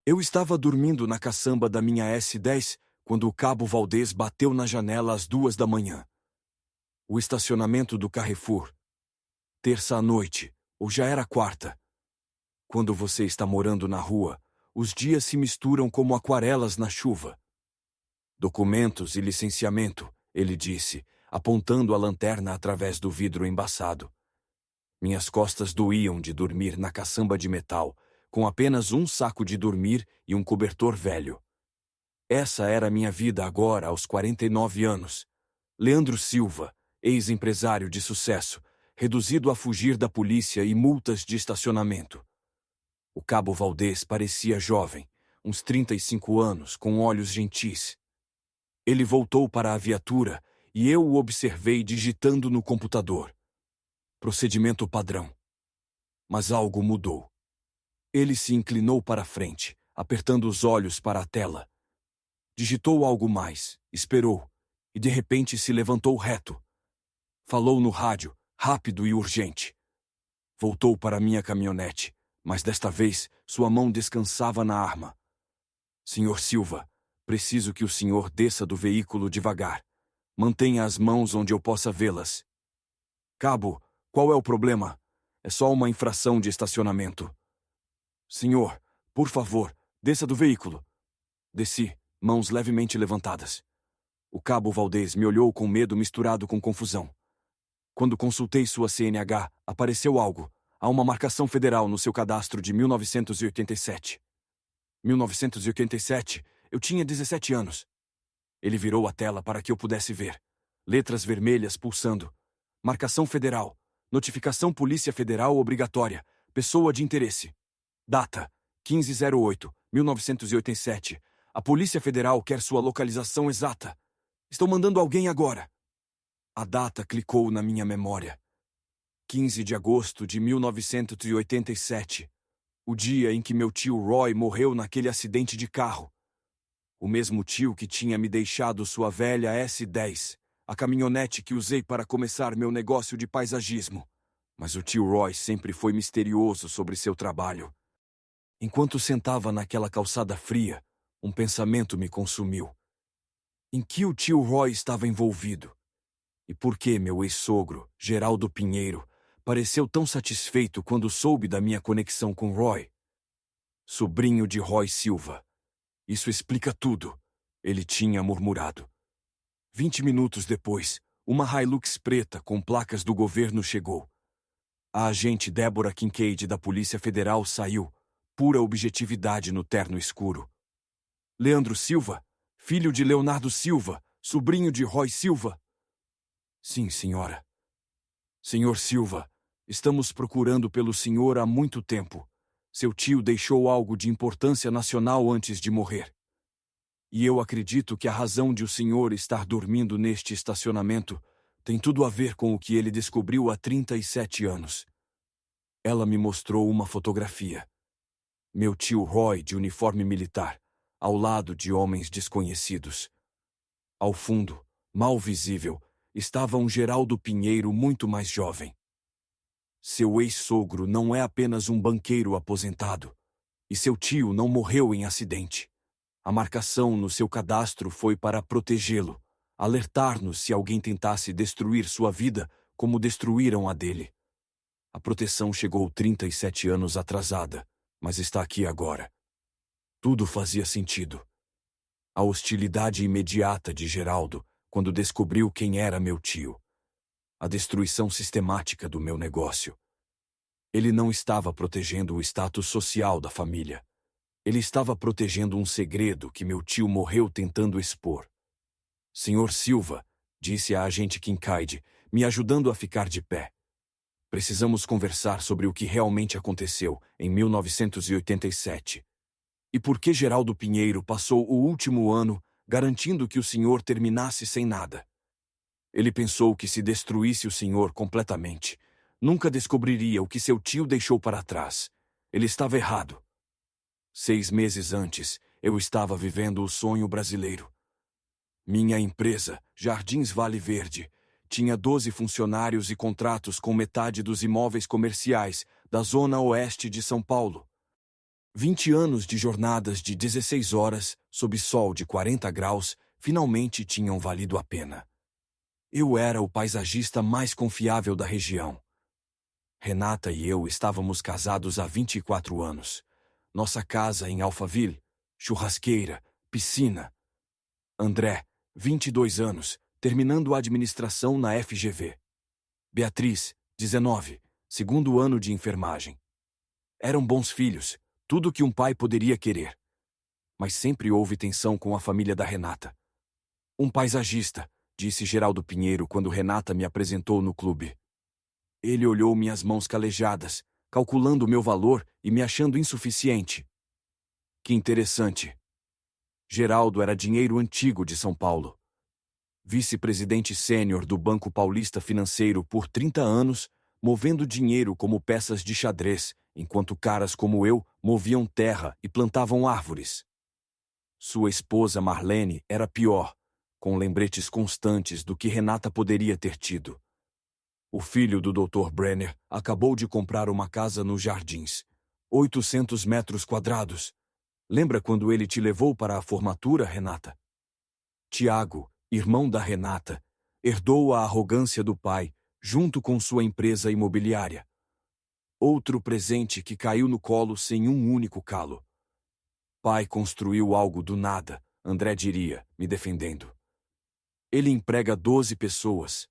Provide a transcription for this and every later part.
Eu estava dormindo na caçamba da minha S10 quando o cabo Valdez bateu na janela às 2 da manhã. O estacionamento do Carrefour. Terça à noite, ou já era quarta. Quando você está morando na rua, os dias se misturam como aquarelas na chuva. Documentos e licenciamento, ele disse, apontando a lanterna através do vidro embaçado. Minhas costas doíam de dormir na caçamba de metal, com apenas um saco de dormir e um cobertor velho. Essa era a minha vida agora, aos 49 anos. Leandro Silva, ex-empresário de sucesso, reduzido a fugir da polícia e multas de estacionamento. O cabo Valdez parecia jovem, uns 35 anos, com olhos gentis. Ele voltou para a viatura e eu o observei digitando no computador. Procedimento padrão. Mas algo mudou. Ele se inclinou para a frente, apertando os olhos para a tela. Digitou algo mais, esperou, e de repente se levantou reto. Falou no rádio, rápido e urgente. Voltou para minha caminhonete, mas desta vez sua mão descansava na arma. Senhor Silva, preciso que o senhor desça do veículo devagar. Mantenha as mãos onde eu possa vê-las. Cabo, qual é o problema? É só uma infração de estacionamento. Senhor, por favor, desça do veículo. Desci, mãos levemente levantadas. O cabo Valdez me olhou com medo misturado com confusão. Quando consultei sua CNH, apareceu algo. Há uma marcação federal no seu cadastro de 1987. 1987, eu tinha 17 anos. Ele virou a tela para que eu pudesse ver. Letras vermelhas pulsando. Marcação federal. Notificação Polícia Federal obrigatória. Pessoa de interesse. Data: 15/08/1987. A Polícia Federal quer sua localização exata. Estou mandando alguém agora. A data clicou na minha memória. 15 de agosto de 1987. O dia em que meu tio Roy morreu naquele acidente de carro. O mesmo tio que tinha me deixado sua velha S10, a caminhonete que usei para começar meu negócio de paisagismo. Mas o tio Roy sempre foi misterioso sobre seu trabalho. Enquanto sentava naquela calçada fria, um pensamento me consumiu. Em que o tio Roy estava envolvido? E por que meu ex-sogro, Geraldo Pinheiro, pareceu tão satisfeito quando soube da minha conexão com Roy? Sobrinho de Roy Silva. Isso explica tudo, ele tinha murmurado. 20 minutos depois, uma Hilux preta com placas do governo chegou. A agente Débora Kincaid da Polícia Federal saiu, pura objetividade no terno escuro. Leandro Silva, filho de Leonardo Silva, sobrinho de Roy Silva. Sim, senhora. Senhor Silva, estamos procurando pelo senhor há muito tempo. Seu tio deixou algo de importância nacional antes de morrer. E eu acredito que a razão de o senhor estar dormindo neste estacionamento tem tudo a ver com o que ele descobriu há 37 anos. Ela me mostrou uma fotografia. Meu tio Roy de uniforme militar, ao lado de homens desconhecidos. Ao fundo, mal visível, estava um Geraldo Pinheiro muito mais jovem. Seu ex-sogro não é apenas um banqueiro aposentado, e seu tio não morreu em acidente. A marcação no seu cadastro foi para protegê-lo, alertar-nos se alguém tentasse destruir sua vida como destruíram a dele. A proteção chegou 37 anos atrasada, mas está aqui agora. Tudo fazia sentido. A hostilidade imediata de Geraldo quando descobriu quem era meu tio. A destruição sistemática do meu negócio. Ele não estava protegendo o status social da família. Ele estava protegendo um segredo que meu tio morreu tentando expor. Senhor Silva, disse a agente Kincaid, me ajudando a ficar de pé. Precisamos conversar sobre o que realmente aconteceu em 1987. E por que Geraldo Pinheiro passou o último ano garantindo que o senhor terminasse sem nada? Ele pensou que se destruísse o senhor completamente, nunca descobriria o que seu tio deixou para trás. Ele estava errado. 6 meses antes, eu estava vivendo o sonho brasileiro. Minha empresa, Jardins Vale Verde, tinha 12 funcionários e contratos com metade dos imóveis comerciais da zona oeste de São Paulo. 20 anos de jornadas de 16 horas, sob sol de 40 graus, finalmente tinham valido a pena. Eu era o paisagista mais confiável da região. Renata e eu estávamos casados há 24 anos. Nossa casa em Alphaville, churrasqueira, piscina. André, 22 anos, terminando a administração na FGV. Beatriz, 19, segundo ano de enfermagem. Eram bons filhos, tudo que um pai poderia querer. Mas sempre houve tensão com a família da Renata. Um paisagista, disse Geraldo Pinheiro quando Renata me apresentou no clube. Ele olhou minhas mãos calejadas, calculando o meu valor e me achando insuficiente. Que interessante. Geraldo era dinheiro antigo de São Paulo. Vice-presidente sênior do Banco Paulista Financeiro por 30 anos, movendo dinheiro como peças de xadrez, enquanto caras como eu moviam terra e plantavam árvores. Sua esposa Marlene era pior, com lembretes constantes do que Renata poderia ter tido. O filho do Dr. Brenner acabou de comprar uma casa nos Jardins. 800 metros quadrados. Lembra quando ele te levou para a formatura, Renata? Tiago, irmão da Renata, herdou a arrogância do pai, junto com sua empresa imobiliária. Outro presente que caiu no colo sem um único calo. Pai construiu algo do nada, André diria, me defendendo. Ele emprega 12 pessoas.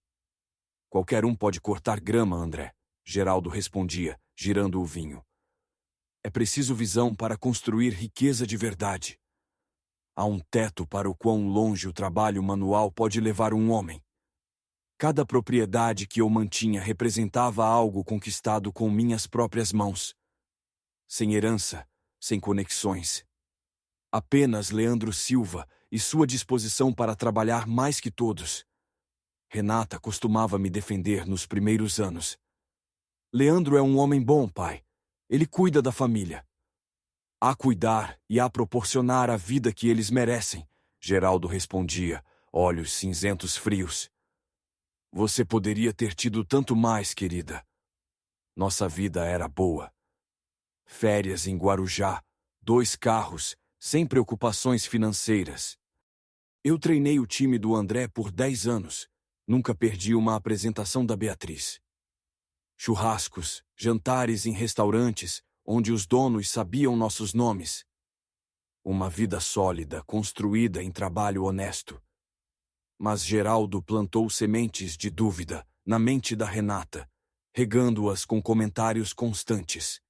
Qualquer um pode cortar grama, André, Geraldo respondia, girando o vinho. É preciso visão para construir riqueza de verdade. Há um teto para o quão longe o trabalho manual pode levar um homem. Cada propriedade que eu mantinha representava algo conquistado com minhas próprias mãos. Sem herança, sem conexões. Apenas Leandro Silva e sua disposição para trabalhar mais que todos. Renata costumava me defender nos primeiros anos. Leandro é um homem bom, pai. Ele cuida da família. A cuidar e a proporcionar a vida que eles merecem, Geraldo respondia, olhos cinzentos frios. Você poderia ter tido tanto mais, querida. Nossa vida era boa. Férias em Guarujá, 2 carros, sem preocupações financeiras. Eu treinei o time do André por 10 anos. Nunca perdi uma apresentação da Beatriz. Churrascos, jantares em restaurantes, onde os donos sabiam nossos nomes. Uma vida sólida, construída em trabalho honesto. Mas Geraldo plantou sementes de dúvida na mente da Renata, regando-as com comentários constantes.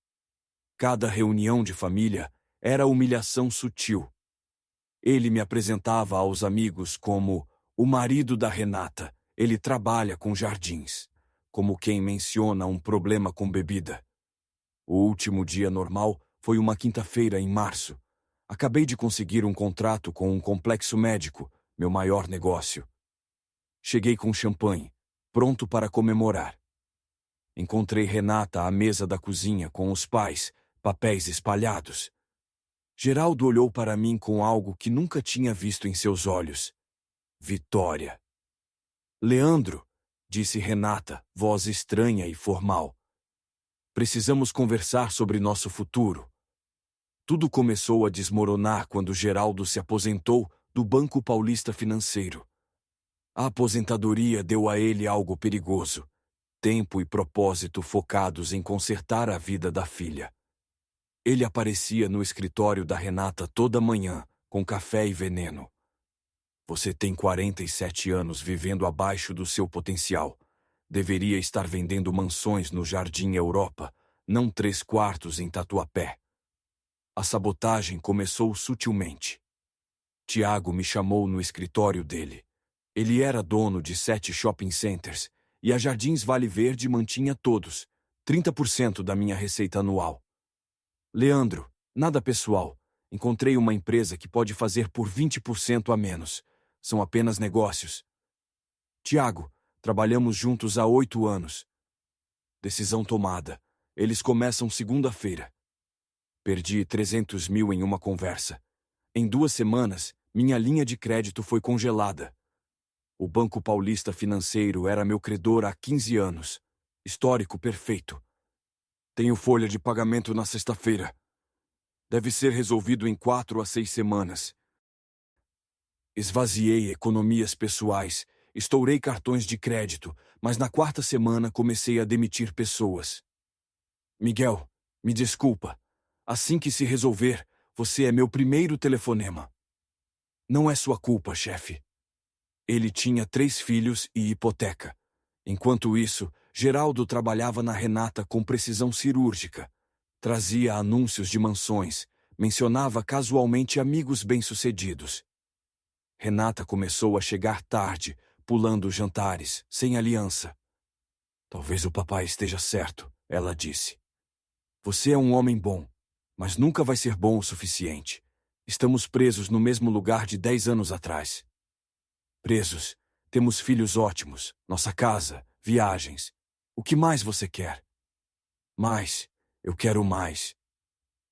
Cada reunião de família era humilhação sutil. Ele me apresentava aos amigos como o marido da Renata, ele trabalha com jardins, como quem menciona um problema com bebida. O último dia normal foi uma quinta-feira em março. Acabei de conseguir um contrato com um complexo médico, meu maior negócio. Cheguei com champanhe, pronto para comemorar. Encontrei Renata à mesa da cozinha com os pais, papéis espalhados. Geraldo olhou para mim com algo que nunca tinha visto em seus olhos. Vitória. Leandro, disse Renata, voz estranha e formal. Precisamos conversar sobre nosso futuro. Tudo começou a desmoronar quando Geraldo se aposentou do Banco Paulista Financeiro. A aposentadoria deu a ele algo perigoso: tempo e propósito focados em consertar a vida da filha. Ele aparecia no escritório da Renata toda manhã, com café e veneno. Você tem 47 anos vivendo abaixo do seu potencial. Deveria estar vendendo mansões no Jardim Europa, não 3 quartos em Tatuapé. A sabotagem começou sutilmente. Tiago me chamou no escritório dele. Ele era dono de 7 shopping centers, e a Jardins Vale Verde mantinha todos, 30% da minha receita anual. Leandro, nada pessoal. Encontrei uma empresa que pode fazer por 20% a menos. São apenas negócios. Tiago, trabalhamos juntos há 8 anos. Decisão tomada. Eles começam segunda-feira. Perdi 300 mil em uma conversa. Em 2 semanas, minha linha de crédito foi congelada. O Banco Paulista Financeiro era meu credor há 15 anos. Histórico perfeito. Tenho folha de pagamento na sexta-feira. Deve ser resolvido em 4 a 6 semanas. Esvaziei economias pessoais, estourei cartões de crédito, mas na 4ª semana comecei a demitir pessoas. Miguel, me desculpa. Assim que se resolver, você é meu primeiro telefonema. Não é sua culpa, chefe. Ele tinha 3 filhos e hipoteca. Enquanto isso, Geraldo trabalhava na Renata com precisão cirúrgica. Trazia anúncios de mansões, mencionava casualmente amigos bem-sucedidos. Renata começou a chegar tarde, pulando jantares, sem aliança. Talvez o papai esteja certo, ela disse. Você é um homem bom, mas nunca vai ser bom o suficiente. Estamos presos no mesmo lugar de 10 anos atrás. Presos, temos filhos ótimos, nossa casa, viagens. O que mais você quer? Mais, eu quero mais.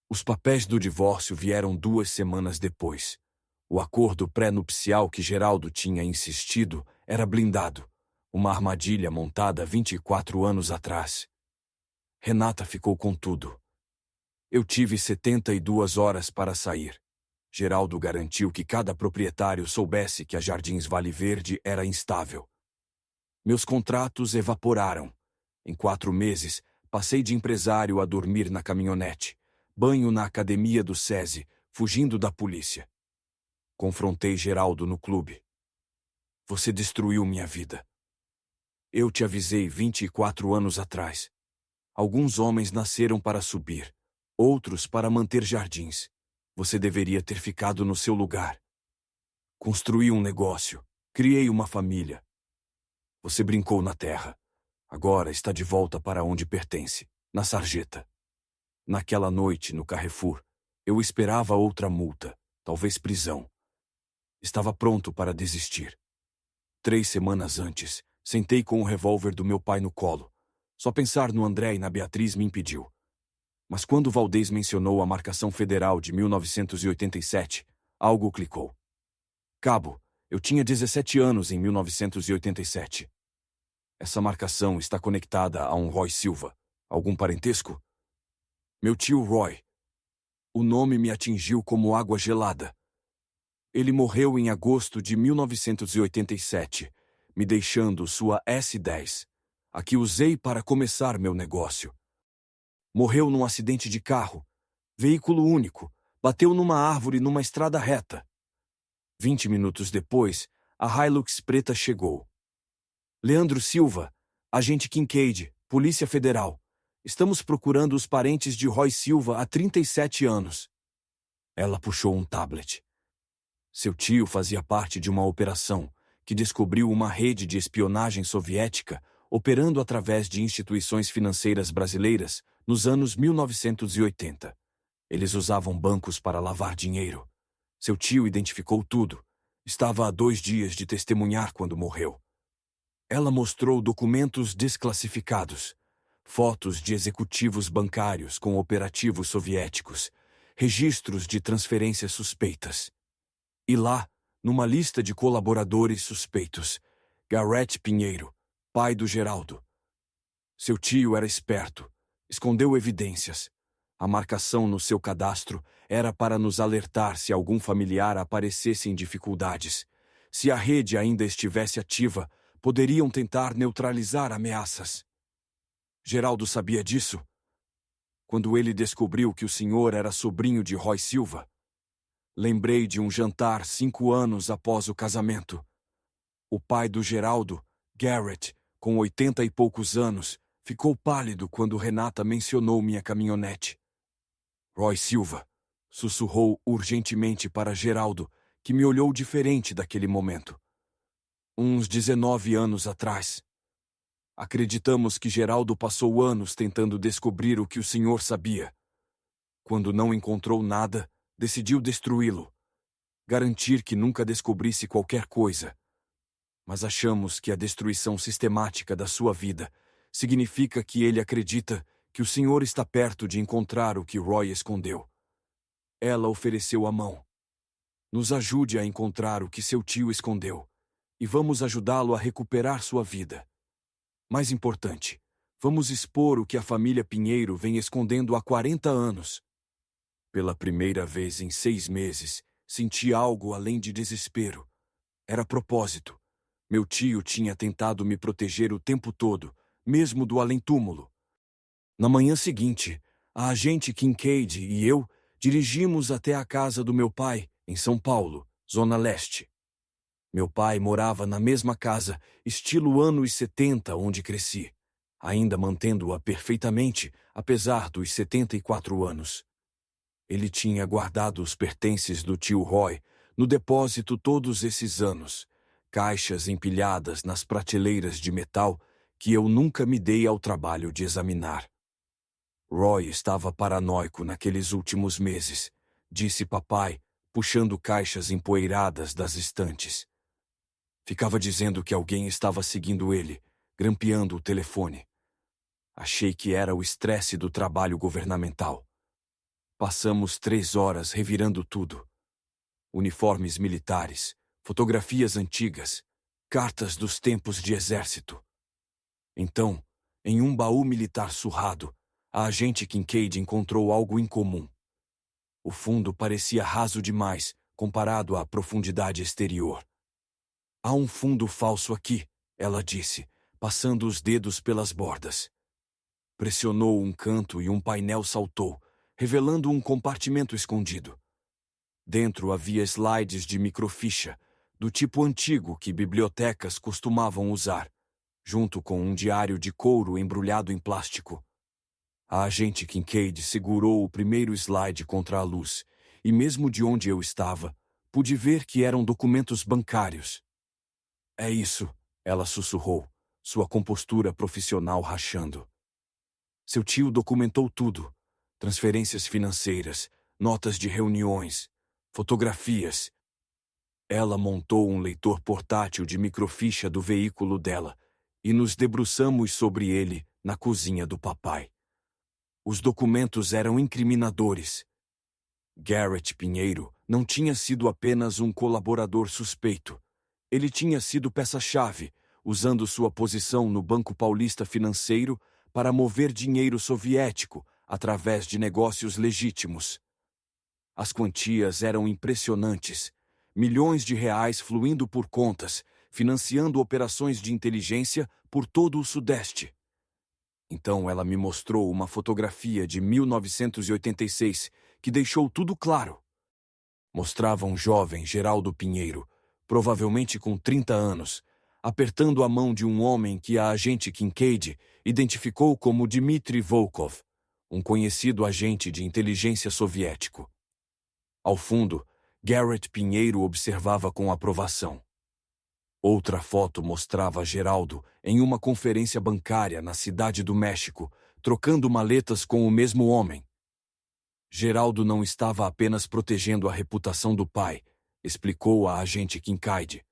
Os papéis do divórcio vieram 2 semanas depois. O acordo pré-nupcial que Geraldo tinha insistido era blindado, uma armadilha montada 24 anos atrás. Renata ficou com tudo. Eu tive 72 horas para sair. Geraldo garantiu que cada proprietário soubesse que a Jardins Vale Verde era instável. Meus contratos evaporaram. Em 4 meses, passei de empresário a dormir na caminhonete, banho na academia do SESI, fugindo da polícia. Confrontei Geraldo no clube. Você destruiu minha vida. Eu te avisei 24 anos atrás. Alguns homens nasceram para subir, outros para manter jardins. Você deveria ter ficado no seu lugar. Construí um negócio, criei uma família. Você brincou na terra. Agora está de volta para onde pertence, na sarjeta. Naquela noite, no Carrefour, eu esperava outra multa, talvez prisão. Estava pronto para desistir. 3 semanas antes, sentei com o revólver do meu pai no colo. Só pensar no André e na Beatriz me impediu. Mas quando Valdez mencionou a marcação federal de 1987, algo clicou. Cabo, eu tinha 17 anos em 1987. Essa marcação está conectada a um Roy Silva. Algum parentesco? Meu tio Roy. O nome me atingiu como água gelada. Ele morreu em agosto de 1987, me deixando sua S10, a que usei para começar meu negócio. Morreu num acidente de carro, veículo único, bateu numa árvore numa estrada reta. 20 minutos depois, a Hilux preta chegou. Leandro Silva, agente Kincaid, Polícia Federal. Estamos procurando os parentes de Roy Silva há 37 anos. Ela puxou um tablet. Seu tio fazia parte de uma operação que descobriu uma rede de espionagem soviética operando através de instituições financeiras brasileiras nos anos 1980. Eles usavam bancos para lavar dinheiro. Seu tio identificou tudo. Estava a 2 dias de testemunhar quando morreu. Ela mostrou documentos desclassificados, fotos de executivos bancários com operativos soviéticos, registros de transferências suspeitas. E lá, numa lista de colaboradores suspeitos, Garrett Pinheiro, pai do Geraldo. Seu tio era esperto, escondeu evidências. A marcação no seu cadastro era para nos alertar se algum familiar aparecesse em dificuldades. Se a rede ainda estivesse ativa, poderiam tentar neutralizar ameaças. Geraldo sabia disso? Quando ele descobriu que o senhor era sobrinho de Roy Silva, lembrei de um jantar 5 anos após o casamento. O pai do Geraldo, Garrett, com 80 e poucos anos, ficou pálido quando Renata mencionou minha caminhonete. Roy Silva, sussurrou urgentemente para Geraldo, que me olhou diferente daquele momento. Uns 19 anos atrás. Acreditamos que Geraldo passou anos tentando descobrir o que o senhor sabia. Quando não encontrou nada, decidiu destruí-lo. Garantir que nunca descobrisse qualquer coisa. Mas achamos que a destruição sistemática da sua vida significa que ele acredita que o senhor está perto de encontrar o que Roy escondeu. Ela ofereceu a mão. Nos ajude a encontrar o que seu tio escondeu, e vamos ajudá-lo a recuperar sua vida. Mais importante, vamos expor o que a família Pinheiro vem escondendo há 40 anos. Pela primeira vez em 6 meses, senti algo além de desespero. Era propósito. Meu tio tinha tentado me proteger o tempo todo, mesmo do além-túmulo. Na manhã seguinte, a agente Kincaid e eu dirigimos até a casa do meu pai, em São Paulo, Zona Leste. Meu pai morava na mesma casa, estilo anos 70, onde cresci, ainda mantendo-a perfeitamente, apesar dos 74 anos. Ele tinha guardado os pertences do tio Roy no depósito todos esses anos, caixas empilhadas nas prateleiras de metal que eu nunca me dei ao trabalho de examinar. Roy estava paranoico naqueles últimos meses, disse papai, puxando caixas empoeiradas das estantes. Ficava dizendo que alguém estava seguindo ele, grampeando o telefone. Achei que era o estresse do trabalho governamental. Passamos 3 horas revirando tudo. Uniformes militares, fotografias antigas, cartas dos tempos de exército. Então, em um baú militar surrado, a agente Kincaid encontrou algo incomum. O fundo parecia raso demais, comparado à profundidade exterior. Há um fundo falso aqui, ela disse, passando os dedos pelas bordas. Pressionou um canto e um painel saltou, revelando um compartimento escondido. Dentro havia slides de microficha, do tipo antigo que bibliotecas costumavam usar, junto com um diário de couro embrulhado em plástico. A agente Kincaid segurou o primeiro slide contra a luz, e mesmo de onde eu estava, pude ver que eram documentos bancários. É isso, ela sussurrou, sua compostura profissional rachando. Seu tio documentou tudo: transferências financeiras, notas de reuniões, fotografias. Ela montou um leitor portátil de microficha do veículo dela e nos debruçamos sobre ele na cozinha do papai. Os documentos eram incriminadores. Garrett Pinheiro não tinha sido apenas um colaborador suspeito. Ele tinha sido peça-chave, usando sua posição no Banco Paulista Financeiro para mover dinheiro soviético através de negócios legítimos. As quantias eram impressionantes. Milhões de reais fluindo por contas, financiando operações de inteligência por todo o Sudeste. Então ela me mostrou uma fotografia de 1986 que deixou tudo claro. Mostrava um jovem Geraldo Pinheiro, provavelmente com 30 anos, apertando a mão de um homem que a agente Kincaid identificou como Dmitry Volkov, um conhecido agente de inteligência soviético. Ao fundo, Garrett Pinheiro observava com aprovação. Outra foto mostrava Geraldo em uma conferência bancária na Cidade do México, trocando maletas com o mesmo homem. Geraldo não estava apenas protegendo a reputação do pai, explicou a agente Kincaid.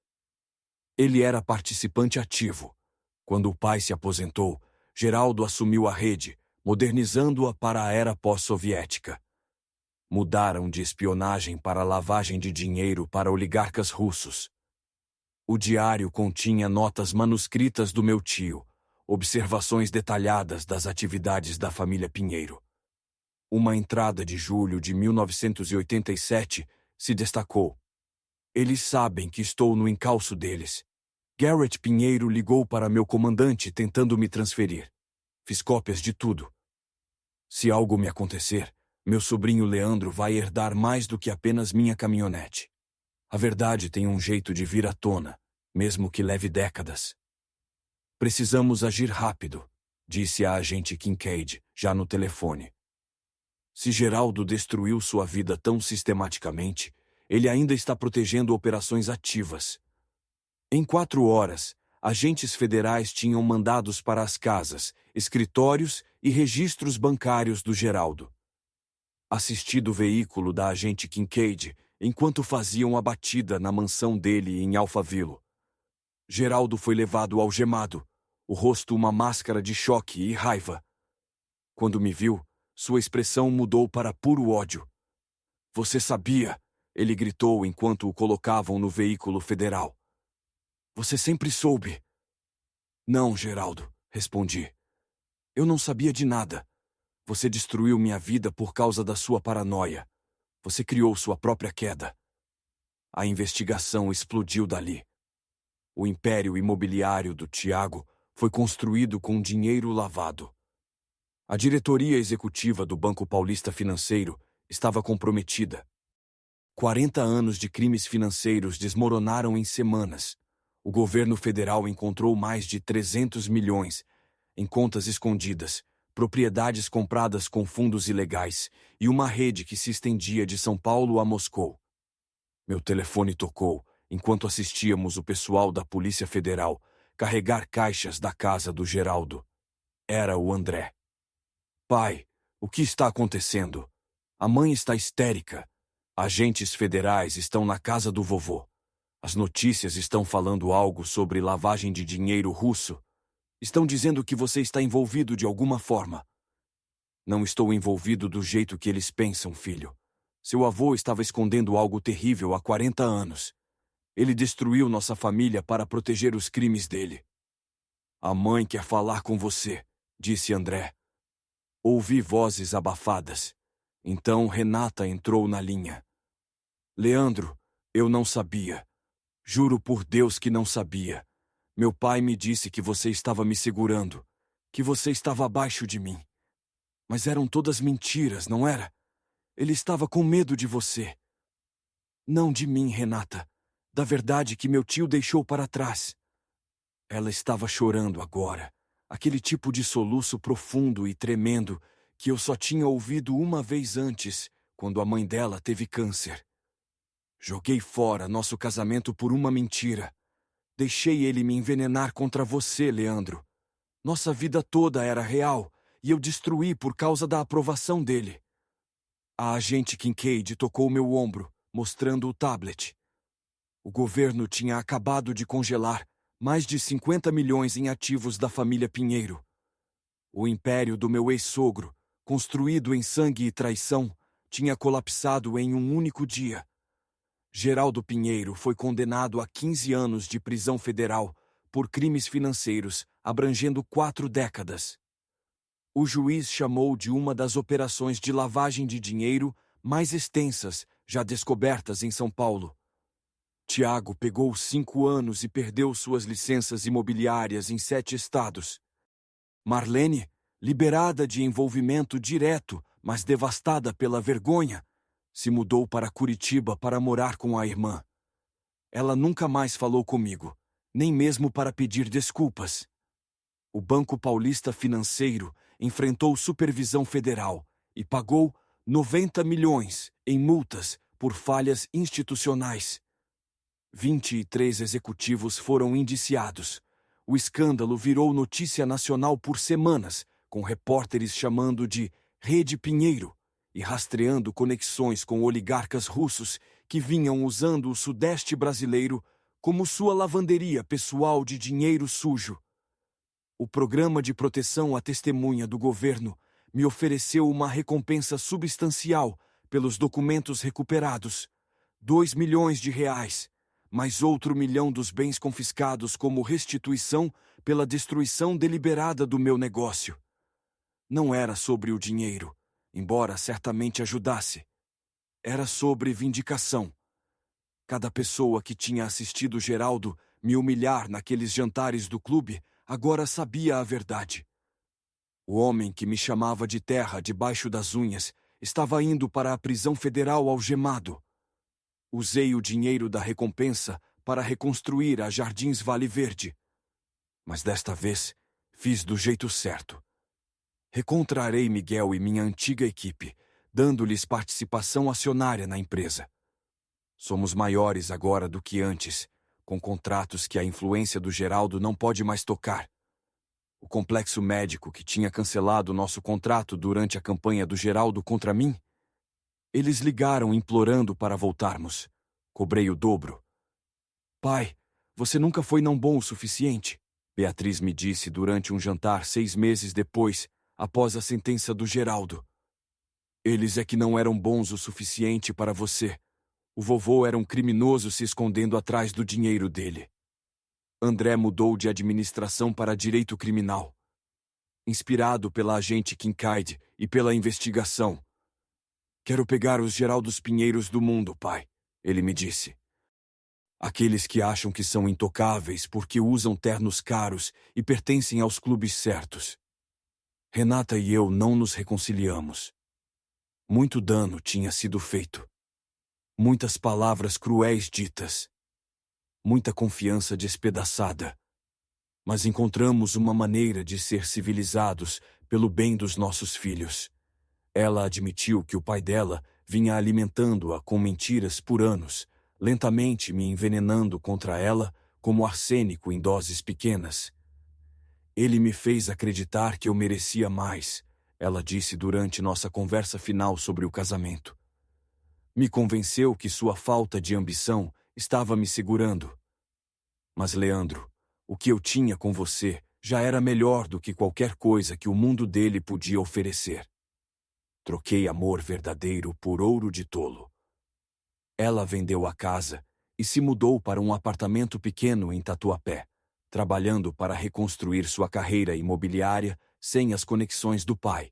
Ele era participante ativo. Quando o pai se aposentou, Geraldo assumiu a rede, modernizando-a para a era pós-soviética. Mudaram de espionagem para lavagem de dinheiro para oligarcas russos. O diário continha notas manuscritas do meu tio, observações detalhadas das atividades da família Pinheiro. Uma entrada de julho de 1987 se destacou. Eles sabem que estou no encalço deles. Garrett Pinheiro ligou para meu comandante tentando me transferir. Fiz cópias de tudo. Se algo me acontecer, meu sobrinho Leandro vai herdar mais do que apenas minha caminhonete. A verdade tem um jeito de vir à tona, mesmo que leve décadas. Precisamos agir rápido, disse a agente Kincaid, já no telefone. Se Geraldo destruiu sua vida tão sistematicamente, ele ainda está protegendo operações ativas. Em 4 horas, agentes federais tinham mandados para as casas, escritórios e registros bancários do Geraldo. Assisti do veículo da agente Kincaid enquanto faziam a batida na mansão dele em Alphaville. Geraldo foi levado algemado, o rosto uma máscara de choque e raiva. Quando me viu, sua expressão mudou para puro ódio. Você sabia? Ele gritou enquanto o colocavam no veículo federal. Você sempre soube. Não, Geraldo, respondi. Eu não sabia de nada. Você destruiu minha vida por causa da sua paranoia. Você criou sua própria queda. A investigação explodiu dali. O império imobiliário do Tiago foi construído com dinheiro lavado. A diretoria executiva do Banco Paulista Financeiro estava comprometida. 40 anos de crimes financeiros desmoronaram em semanas. O governo federal encontrou mais de 300 milhões em contas escondidas, propriedades compradas com fundos ilegais e uma rede que se estendia de São Paulo a Moscou. Meu telefone tocou enquanto assistíamos o pessoal da Polícia Federal carregar caixas da casa do Geraldo. Era o André. Pai, o que está acontecendo? A mãe está histérica. Agentes federais estão na casa do vovô. As notícias estão falando algo sobre lavagem de dinheiro russo. Estão dizendo que você está envolvido de alguma forma. Não estou envolvido do jeito que eles pensam, filho. Seu avô estava escondendo algo terrível há 40 anos. Ele destruiu nossa família para proteger os crimes dele. A mãe quer falar com você, disse André. Ouvi vozes abafadas. Então Renata entrou na linha. Leandro, eu não sabia. Juro por Deus que não sabia. Meu pai me disse que você estava me segurando, que você estava abaixo de mim. Mas eram todas mentiras, não era? Ele estava com medo de você. Não de mim, Renata. Da verdade que meu tio deixou para trás. Ela estava chorando agora. Aquele tipo de soluço profundo e tremendo que eu só tinha ouvido uma vez antes, quando a mãe dela teve câncer. Joguei fora nosso casamento por uma mentira. Deixei ele me envenenar contra você, Leandro. Nossa vida toda era real, e eu destruí por causa da aprovação dele. A agente Kincaid tocou meu ombro, mostrando o tablet. O governo tinha acabado de congelar mais de 50 milhões em ativos da família Pinheiro. O império do meu ex-sogro, construído em sangue e traição, tinha colapsado em um único dia. Geraldo Pinheiro foi condenado a 15 anos de prisão federal por crimes financeiros, abrangendo 4 décadas. O juiz chamou de uma das operações de lavagem de dinheiro mais extensas já descobertas em São Paulo. Tiago pegou 5 anos e perdeu suas licenças imobiliárias em 7 estados. Marlene, liberada de envolvimento direto, mas devastada pela vergonha, se mudou para Curitiba para morar com a irmã. Ela nunca mais falou comigo, nem mesmo para pedir desculpas. O Banco Paulista Financeiro enfrentou supervisão federal e pagou 90 milhões em multas por falhas institucionais. 23 executivos foram indiciados. O escândalo virou notícia nacional por semanas, com repórteres chamando de Rede Pinheiro e rastreando conexões com oligarcas russos que vinham usando o Sudeste brasileiro como sua lavanderia pessoal de dinheiro sujo. O Programa de Proteção à Testemunha do governo me ofereceu uma recompensa substancial pelos documentos recuperados, 2 milhões de reais, mais outro 1 milhão dos bens confiscados como restituição pela destruição deliberada do meu negócio. Não era sobre o dinheiro, embora certamente ajudasse. Era sobre vindicação. Cada pessoa que tinha assistido Geraldo me humilhar naqueles jantares do clube agora sabia a verdade. O homem que me chamava de terra debaixo das unhas estava indo para a prisão federal algemado. Usei o dinheiro da recompensa para reconstruir a Jardins Vale Verde. Mas desta vez, fiz do jeito certo. Recontrarei Miguel e minha antiga equipe, dando-lhes participação acionária na empresa. Somos maiores agora do que antes, com contratos que a influência do Geraldo não pode mais tocar. O complexo médico que tinha cancelado nosso contrato durante a campanha do Geraldo contra mim, eles ligaram implorando para voltarmos. Cobrei o dobro. Pai, você nunca foi não bom o suficiente, Beatriz me disse durante um jantar 6 meses depois, após a sentença do Geraldo. Eles é que não eram bons o suficiente para você. O vovô era um criminoso se escondendo atrás do dinheiro dele. André mudou de administração para direito criminal. Inspirado pela agente Kincaid e pela investigação. Quero pegar os Geraldos Pinheiros do mundo, pai, ele me disse. Aqueles que acham que são intocáveis porque usam ternos caros e pertencem aos clubes certos. Renata e eu não nos reconciliamos. Muito dano tinha sido feito. Muitas palavras cruéis ditas. Muita confiança despedaçada. Mas encontramos uma maneira de ser civilizados pelo bem dos nossos filhos. Ela admitiu que o pai dela vinha alimentando-a com mentiras por anos, lentamente me envenenando contra ela como arsênico em doses pequenas. Ele me fez acreditar que eu merecia mais, ela disse durante nossa conversa final sobre o casamento. Me convenceu que sua falta de ambição estava me segurando. Mas, Leandro, o que eu tinha com você já era melhor do que qualquer coisa que o mundo dele podia oferecer. Troquei amor verdadeiro por ouro de tolo. Ela vendeu a casa e se mudou para um apartamento pequeno em Tatuapé, trabalhando para reconstruir sua carreira imobiliária sem as conexões do pai.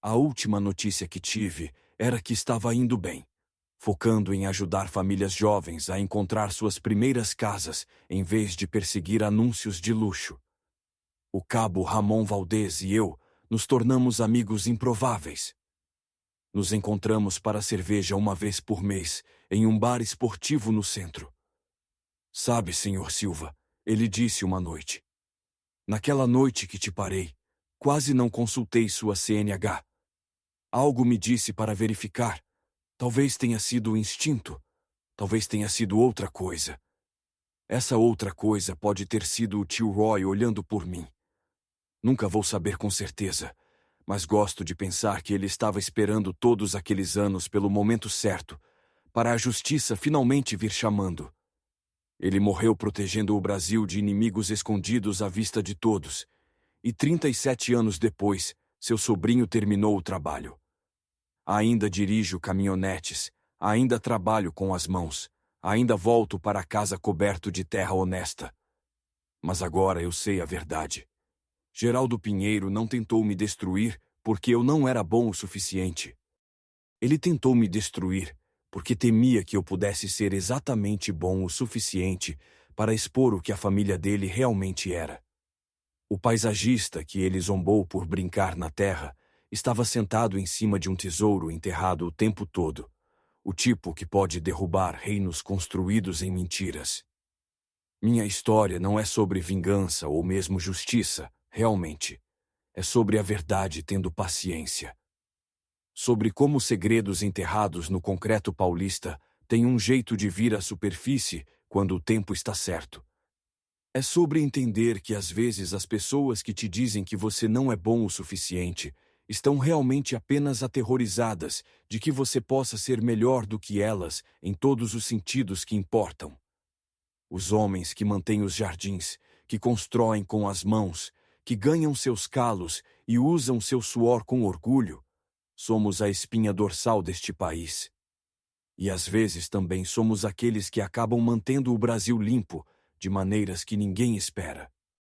A última notícia que tive era que estava indo bem, focando em ajudar famílias jovens a encontrar suas primeiras casas em vez de perseguir anúncios de luxo. O cabo Ramon Valdez e eu nos tornamos amigos improváveis. Nos encontramos para cerveja uma vez por mês, em um bar esportivo no centro. Sabe, senhor Silva, ele disse uma noite. Naquela noite que te parei, quase não consultei sua CNH. Algo me disse para verificar. Talvez tenha sido o instinto. Talvez tenha sido outra coisa. Essa outra coisa pode ter sido o tio Roy olhando por mim. Nunca vou saber com certeza, mas gosto de pensar que ele estava esperando todos aqueles anos pelo momento certo, para a justiça finalmente vir chamando. Ele morreu protegendo o Brasil de inimigos escondidos à vista de todos, e 37 anos depois, seu sobrinho terminou o trabalho. Ainda dirijo caminhonetes, ainda trabalho com as mãos, ainda volto para casa coberto de terra honesta. Mas agora eu sei a verdade. Geraldo Pinheiro não tentou me destruir porque eu não era bom o suficiente. Ele tentou me destruir porque temia que eu pudesse ser exatamente bom o suficiente para expor o que a família dele realmente era. O paisagista que ele zombou por brincar na terra estava sentado em cima de um tesouro enterrado o tempo todo, o tipo que pode derrubar reinos construídos em mentiras. Minha história não é sobre vingança ou mesmo justiça, realmente. É sobre a verdade tendo paciência. Sobre como segredos enterrados no concreto paulista têm um jeito de vir à superfície quando o tempo está certo. É sobre entender que às vezes as pessoas que te dizem que você não é bom o suficiente estão realmente apenas aterrorizadas de que você possa ser melhor do que elas em todos os sentidos que importam. Os homens que mantêm os jardins, que constroem com as mãos, que ganham seus calos e usam seu suor com orgulho, somos a espinha dorsal deste país. E às vezes também somos aqueles que acabam mantendo o Brasil limpo, de maneiras que ninguém espera.